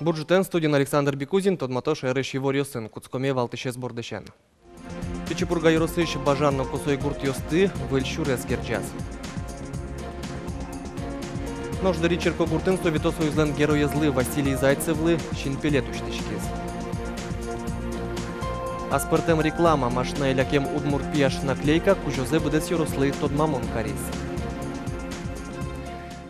Буржутен студент Александр Бекузин, тодматош эреш его сын, куцкоме валтышес бордышен. Печепурга юросыш бажанно косой гурт йосты, вельшурес герджаз. Нождари черко гуртен совитосу излен героя злы Василий Зайцевлы, шинпелет уштичкиз. Аспартем реклама, машина илякем удмур пияш наклейка, кужозе будес юрослы тодмамон карис.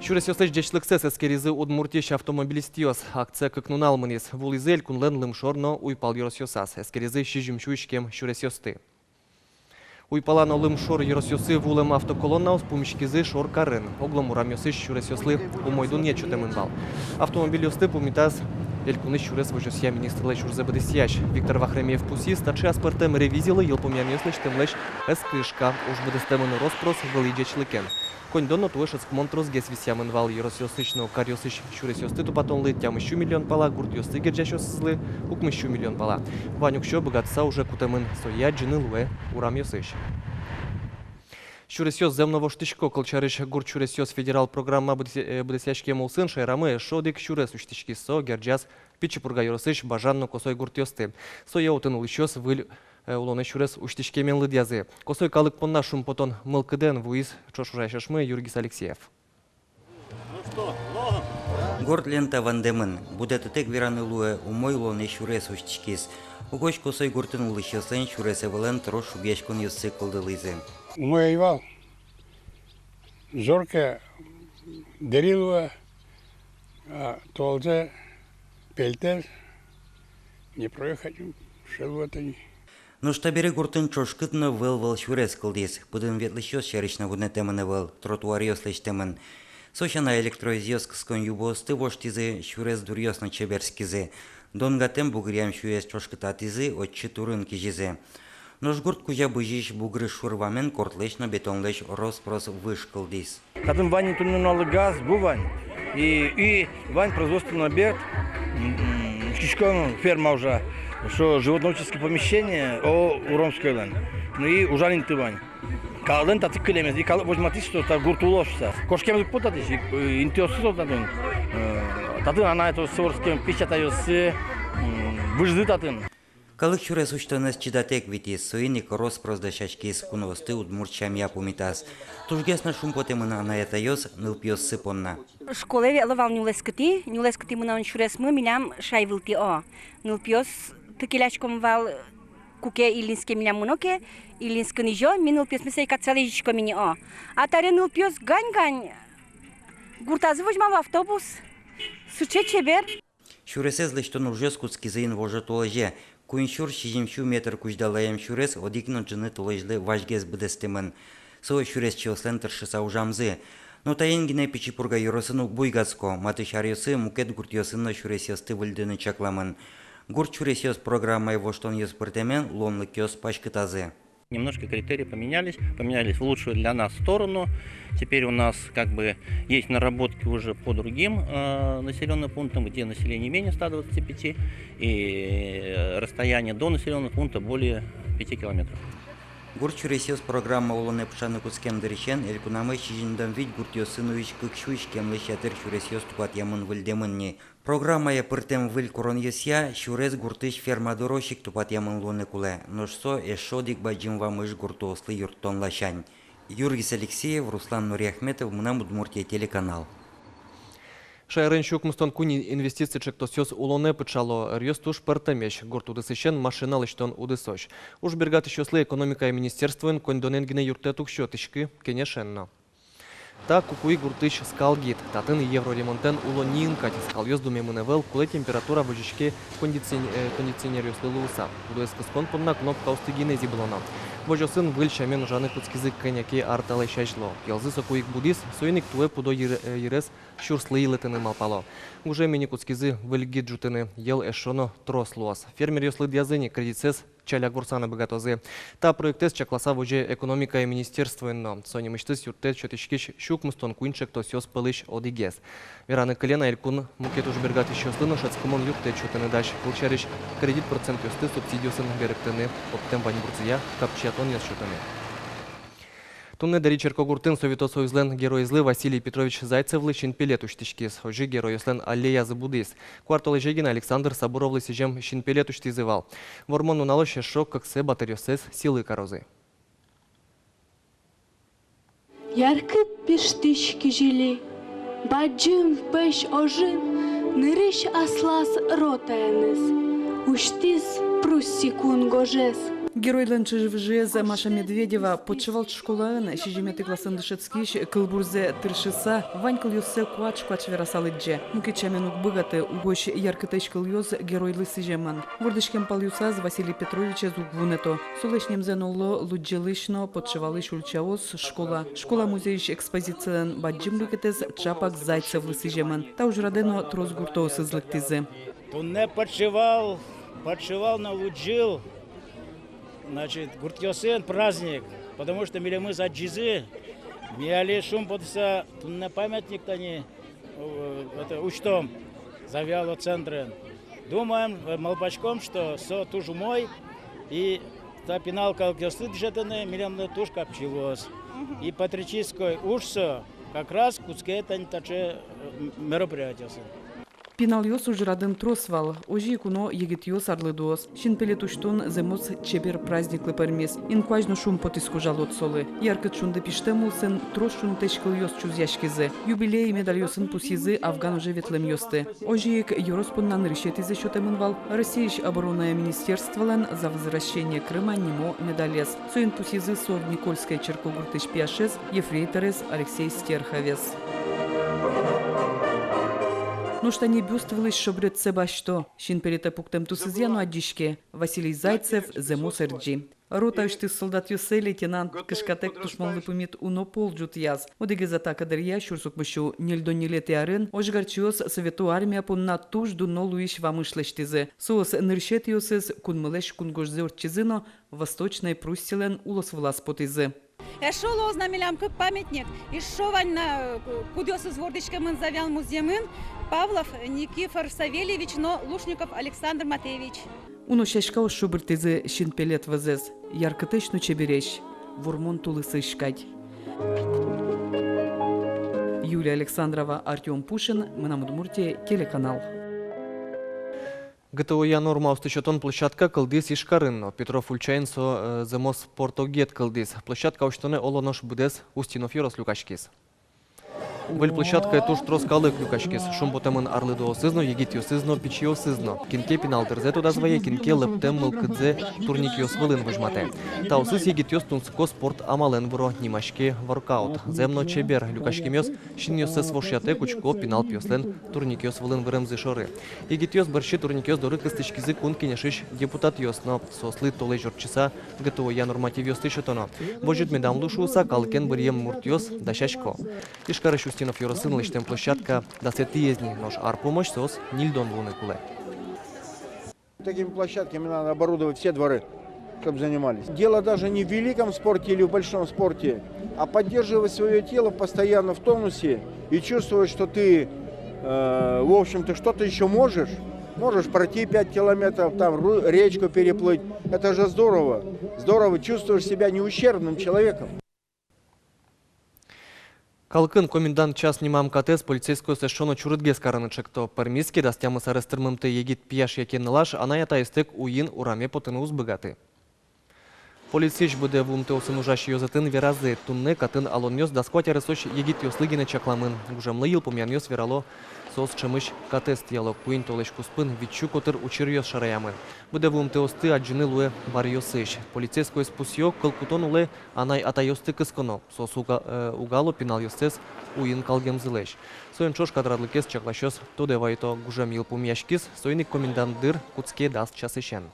Шурес йостеч дечлыксес эскеризы удмуртиш автомобилистиос. Акция кыкнунал мынис. Вулизель кунлен лымшорно уйпал юросьосас. Эскеризы шижимшуйшкем шурес йосты. Уйпалано лымшор юросьосы вулем автоколоннаус пумишкизы шор карын. Оглом урамьосыш шурес йослы умойдун нечутемынбал. Автомобиль йосты пумитаз элькуны шурес вожосья министрлы шурзе бадысьяш. Виктор Вахремеев пуси старший аспартем ревизилы елпумям йослыч темлеч эскышка. Уж бадыстемын роспрос вылидечлыкен. Кондонно туешец монтрос гес висямен вал юросьосычно карьосыч шурес йосты тупатонлы тямыщу миллион пала, гурт йосты герджащослы укмыщу миллион пала. Ванюкщо богатца уже кутемын соя джины луэ урам йосыч. Шуресьос земного штычко колчарыш гурт шуресьос федерал программа бдесяшке молсын шайрамы шодик шурес уштычки со герджаз пичепурга юросыч бажанно косой гурт йосты. Соя утынул ищос выль улоны шурес уштичкемен лыдязы. Косой калык понна шум потон мылкыден вуиз чошурайшашмы Юргис Алексеев. Горд лента вандемын. Будет тек вераны луэ умой лоны шурес уштичкис. Угоч косой гуртын улышёсын шурес эвелен трош шугешкон юссы кылдылызы. Умой айвал. Зорка дерилуэ толзе пельтез. Не проехать шелватани. Но штабере гуртын чошкытны выл шурес кылдис. Будын ветлышёс шарышна вудны темыны выл. Тротуар ёслыш темын. Сошана электроизёс кыскон юбосты воштизы шурес дурьёсны чеберскизы. Донгатем бугрям шурес чошкытатизы отчы турын кижизы. Нож гурт кузя быжиш бугры шурвамен кортлышна бетонлыш роспрос вышкылдис. Катын вань тунналы газ бу вань. И вань производственный объект. Шишкон ферма уже. Что животноводческое помещение Уромской лен. Ну и ужалин тывань. Калден таты клемез. И кал возьматись, что та гуртулошся. Кошкем путатись. Интиосы татын. Татын она это сорским пищатаюсы выжды татын. Калык шурес уштанес чидатек витис. Соиник роспрос дашачкис куновосты удмурчам я пумитас. Тужгесна шумпотемына на это ёс нылпьёс сыпонна. Школе веловал нюлескати мына шурес мы милям шайвилти о. Нылпьёс тыкелячком вал куке илинске милям муноке, илинске нижо, минылпьёс месейка цележичко мини о. А таре нылпьёс гань-гань. Гуртазы возьмал автобус. Суче чебер. Шуресез лыштон уже скутски зейн вожа толаже. Куиншур шижимшу метр куждалаем шурес одикнон джины толажлы важгез бдестемын. Со шурес чилсентр шиса ужамзы. Но таенгине печепурга юросыну буйгацко, матышарьосы мукет гуртьосынно шуресьосты выльдыны чакламын. Гурт шуресьос программой воштон йоспортемен лонлык йос пашкытазы. Немножко критерии поменялись в лучшую для нас сторону. Теперь у нас как бы есть наработки уже по другим населенным пунктам, где население менее 125 и расстояние до населенных пунктов более 5 километров. Гурт шуресьос программа улоны пшаны куцкем дырещен, элькунамы шижиндан вид гуртьосынович кыкшуич кемлыщатыр шуресьос тупат ямын выльдемынни. Программа я пыртем выль корон йосья, шурес гуртыш фермадорошик тупат ямын лоны куле. Ношсо эшодик баджимва мыш гуртослы юрттон лащань. Юргис Алексеев, Руслан Нуриахметов, Мунам Удмуртия телеканал. Шайренчук мустон куни инвестиции чектосьос улоне пычало рьёстуш партамеш гурт удысыщен машина лыштон удысош. Уж бергат ищослы экономика и министерствен кондоненгине юртетук счетышки кенешенно. Та кукуи гуртыш скалгит, татын евроремонтен улонин катис скальёс думемыневел, куле температура в ожичке кондиционер ёслы луса. Удоес кыскон понна кнопка устыгинези блона. Вожосын выль шамен жаны куцкизык коньяки арталай шашло. Ялзы сокуик будис, соиник туэ пудо ерес шурслы илетыны малпало. Уже мини куцкизы выльгит жутыны, ел эшоно трослуас. Фермер ёслы дязыни кредитсес чаляк бурсана богатозы. Та проектес чакласа воже экономика и министерство инно. Сони мечтыс юртет чотышкиш щук мустон куинчек то сёс пылыш одигес. Вераны колена элькун мукет уж бергат еще слыно шацкомон юртет чотыны даш. Получариш кредит процент ёсты субсидиосын беректыны оптем вань бурция капчатон яс чотыны. Тунне дари Черкогуртын Совето Союзлен геройзлы Василий Петрович Зайцевлы шинпелет уштишкис. Хожи геройслен аллея забудис. Квартал Жегин Александр Соборовлы сижем шинпелет уштизывал. Вормон уналоще шок, как се батариосес силы корозы. Яркып пештишки жили, баджым пеш ожин, нырыш аслас ротаенес, уштиз пруссикун гожес. Геройлен чыжвжеза Маша Медведева почевал школаын шижимети классын дышецкиш кылбурзе тыршыса ванькал юссе куач верасалыдже. Мукичамен угбыгаты угош яркытыш кылйоз геройлы сижеман. Вордышкем пал юсаз Василий Петровича зугвунето. Сулешнем зенолло луджелышно подшивалыш ульчаоз школа. Школа музейш экспозициያን баджим люкетез чапак Зайцевлы сижеман. Та уж радено трос гуртоус излыктизы. Тунне подшивал на луджил. Значит, гуртьосен праздник, потому что мы за джизы, миали шум подса, на памятник-то не, это учтом, завяло центрен. Думаем молбачком, что со тужу мой, и та пеналка гуртьосы джетаны, милемная тушка пчелос. И патрической ушсо, как раз кускетань таче мероприятие. Пинал йос ужрадын тросвал, ожи куно егет йос арлыдуос. Шинпелет уштун земос чебер праздниклы пермес. Инкважно шум потиску жалот солы. Яркыт шунды пиштемулсын, трос шун тешкыл йос чуз яшкизы. Юбилей медаль йосын пусизы Афган уже ветлем йосты. Ожиек Юроспуннан решетизы счетемынвал. Российш оборонное министерстволен за возвращение Крыма немо медалес. Соин пусизы сов Никольская Черкогуртыш Пиашес, Ефрейторес Алексей Стерховес. Ну что не бюствовалось, что бред себя что. Шин перед пунктом тусизьяну адишке. Василий Зайцев, Земос РГ. Ротающий солдат Юсе, лейтенант Кышкатек тушманлы пумит уно полджут яз. Одеге зата кадрия, шурсук бышу нельдонилети арен, ожгарчиос совету армия пунна туж дуно луиш вамышлештизе. Соос ныршет юсез кунмылеш кунгожзе урчизино, восточной Пруссилен улос влас потизе. Шел ознамелям как памятник, и шел на кудес из Вордичкамын завял музеемын Павлов Никифор Савельевич, но Лушников Александр Матвеевич. Уно шашка шубыртизе шинпелет вазез, яркотечно чеберещ, вурмон тулысы шкать. Юлия Александрова, Артем Пушин, мы на Удмуртии, телеканал. ГТО Янорма устычетон площадка кылдис ишкарынно. Петров Ульчаинсо Земос Портогет кылдис. Площадка уштоне олонош будес Устинов Йорос Люкашкис. Вэль площадка туш троскалык Люкашкис. Шумботемын арлыдо сызно, егитио сызно, пичио сызно. Кинке пеналдерзе туда звае, кинке лептем мылкыдзе турникио свылын выжмате. Таусыз егитиос тунско спорт амален буро нимашке воркаут. Земно чебер Люкашкимёс шиньёсес вошяте кучко пенал пьослен турникио свылын вырымзы шоры. Егитиос барши турникиос доры кыстычкизы кун кинешиш депутат йосно. Сослы толы жорчиса ГТО Янорматив йостычетоно. Божит медам лушуса калкен бырьем муртьос дашашко. Ишкарыш Устинов Йоросын лыштем площадка да сетиезни нож арпомощь сос нильдон луны куле. Такими площадками надо оборудовать все дворы, чтобы занимались. Дело даже не в великом спорте или в большом спорте, а поддерживать свое тело постоянно в тонусе и чувствовать, что ты, в общем-то, что-то еще можешь. Можешь пройти 5 километров, там речку переплыть. Это же здорово. Здорово, чувствуешь себя неущербным человеком. Калкын комендант час нимам катес полицейскую сешоно чурыдгес каранычекто. Пермиски дастямы сарестырмымты егит пияш якеннылаш, ана ята истек уин ураме потыны узбыгаты. Полицейш буде вумты осын ужаш йозатын веразы, тунны катын алон йоз даскватя ресоч егит йослыгine чакламын. Гужамлы ел помян йоз верало сос чымыш катес тияло куин толеш куспын витчу котыр учир йоз шараямын. Буде вумты осты аджины луэ бар йосыш. Полицейской спусьё кылкутон уле анай ата йосты кысконо. Сос угало пенал йостес уин калгем зылеш. Соен чош кадрадлыкес чаклашёс тодевайто гужам ел помяшкис, соиник комендант дыр куцке даст часышен.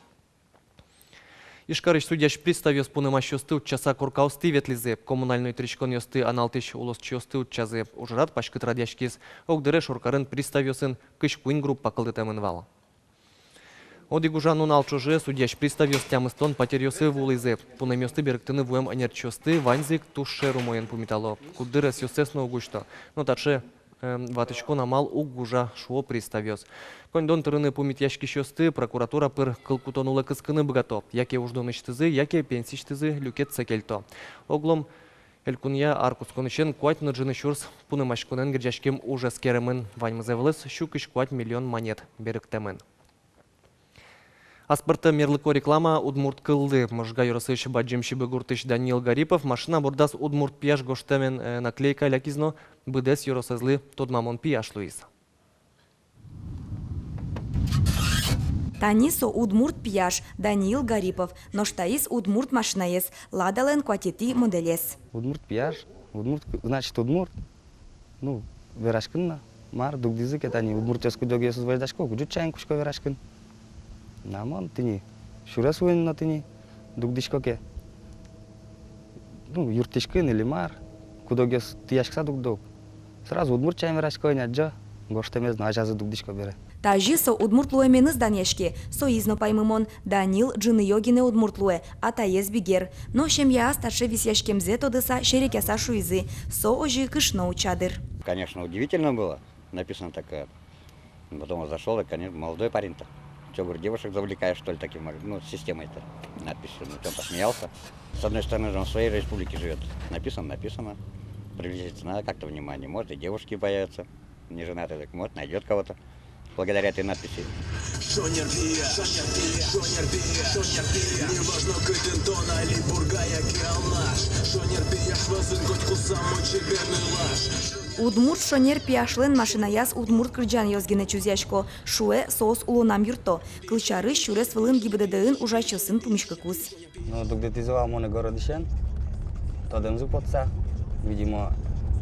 Ишкарыш судьяш представьёс пунымаш йосты часа куркаусты ветлизе, коммунальный тричкон йосты аналтыш улос чосты чазе ужрат пашкыт радяшкис, огдыре шуркарын представьёсын кыш куин группа кылдытемын вал. Оди гужан унал чуже судьяш представьёс тямыстон потерьёсы вулизе, пунем йосты берктыны вуем анерчосты, ванзик тушшеру моен пумитало, кудыре сёсесно угушто, но таче ватычко намал угужа шуо представьёс. Кондон тырыны пумит яшки шосты, прокуратура пыр кылкутонулы кыскыны быгато, яке уждоныштызы, яке пенсиштызы люкет секельто. Оглом Элькунья аркус конычен куать ныджины шурс пунымашкунен гиржашкем уже скеремен ваньмызевлыс щукыш куать миллион монет беріктемен. Аспорта мерлыко реклама удмурт кылды. Можга юрасыш баджимши бегуртыш Даниил Гарипов машина бурдас удмурт пияш гоштемен наклейка лякизно быдес юрасызлы тодмамон пияш луиз. Танисо удмурт пияш Даниил Гарипов, ноштаис удмурт машинаес, ладален кватети моделес. Удмурт пияш, удмурт значит удмурт. Ну, верашкинна, мар дугдизик это не удмурт яску догесус вайдашко, куджу чайн кушко верашкин. Намон тини, шурас уен на тини, дугдишко ке. Ну, юртишкин или мар, кудогес тияшкса дугдог. Сразу удмурт чайн верашко няджа, гоштемез на ажазы дугдишко бере. Тажисо удмуртлуе меныз данешке, соизно паймымон, Данил джины йогине удмуртлуе, а таез бигер. Но шемья старше висяшкемзе тодыса шерекяса шуизы, со ожи кышно учадыр. Конечно, удивительно было, написано такое. Потом зашел, и, конечно, молодой парень-то. Что, говорю, девушек завлекаешь, что ли, таким, ну, системой-то, надписью. Ну, он посмеялся. С одной стороны, он в своей республике живет. Написано. Привлечь надо как-то внимание. Может, и девушки появятся, не женатые, так может, найдет кого-то. Благодаря этой надписи. Удмурт шонер пияшлен машинаяс удмурт кырджан йозгене чузяшко, шуэ соос улонам юрто, кылчары шурес вылын гибдедеын ужачосын пумишкакус. Ну, дугдетизова моне городишен, тодем зупотса, видимо,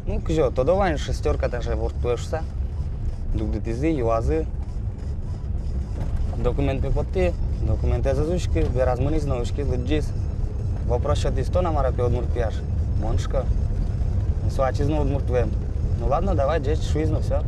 ну, кжо, тодовань шестерка также вортуешься. Дугдетизи, юазы, документы поты, документы зазучки, беразмыниз наушки, лыджис. Вопрос что ты сто намарапи удмурт пияш, моншка, суачизно удмурт вем. Ну ладно, давай, джеч, шуизно, все.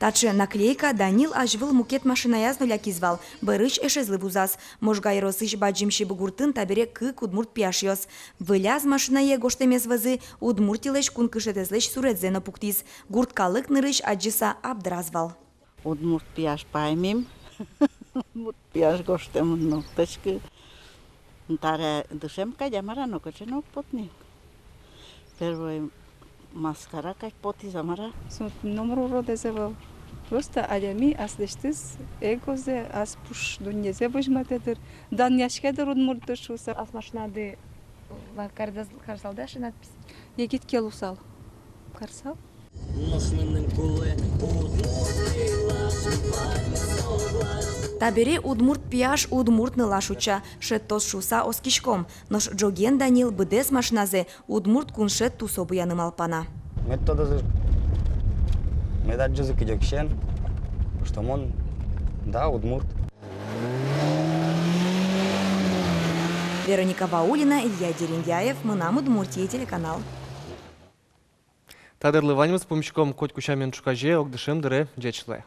Таче наклейка Данил ажвыл мукет машинаяз нулякизвал, бырыч эшезлы бузас. Можгай росыш баджимши бугуртын табере кык удмурт пияшьёс. Выляз машинае гоштемез вазы, удмуртилеш кун кышетезлеш суредзено пуктиз. Гурткалык нырыш аджиса абдразвал. Удмурт пияш паймим, удмурт пияш гоштем ноктачки. Таре душем кадямара нокачено потни. Первый маскара как поти замара. Номер родезевал. Просто адами аслештиз эгозе ас пуш дуньезе божматедер. Дан яшкедер удмурт шуса. Ас машинады карсалдаш надпись. Егит келусал. Карсал? Табере удмурт пияш удмурт нылашуча, шеттос шуса оскишком, нош джоген Данил быдес машиназе удмурт куншет тусобу янымалпана. Методозы, медаджизы кидёкшен, что мон, да, удмурт. Вероника Баулина, Илья Дерендяев, Мынам Удмуртия, телеканал. Тадырлы ваньмыз помещиком коть кучамен чукаже огдышем дыре джечле.